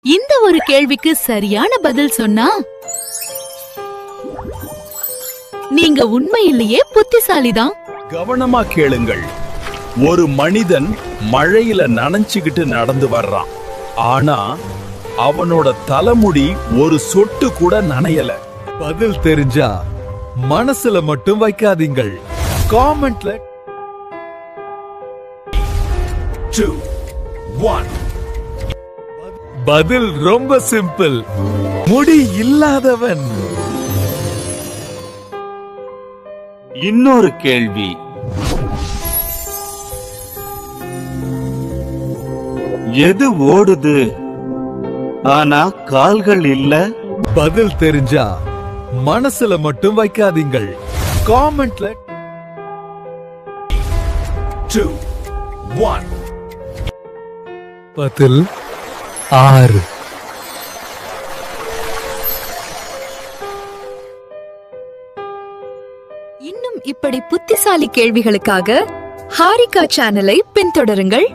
இந்த ஒரு கேள்விக்கு சரியான பதில் சொன்னா நீங்க உண்மையிலேயே புத்திசாலிதான். கவனமா கேளுங்கள். ஒரு மனிதன் மழையில நனைஞ்சுகிட்டு நடந்து வர்றான். ஆனா அவனோட தலைமுடி ஒரு சொட்டு கூட நனையல. பதில் தெரிஞ்சா மனசுல மட்டும் வைக்காதீங்கள், காமெண்ட்ல 2, 1. பதில் ரொம்ப சிம்பிள், முடி இல்லாதவன். இன்னொரு கேள்வி, எது ஓடுது ஆனா கால்கள் இல்ல? பதில் தெரிஞ்சா மனசுல மட்டும் வைக்காதீங்கள், காமெண்ட்ல 2, 1. பதில் 6. இன்னும் இப்படி புத்திசாலி கேள்விகளுக்காக ஹாரிகா சேனலை பின்தொடருங்கள்.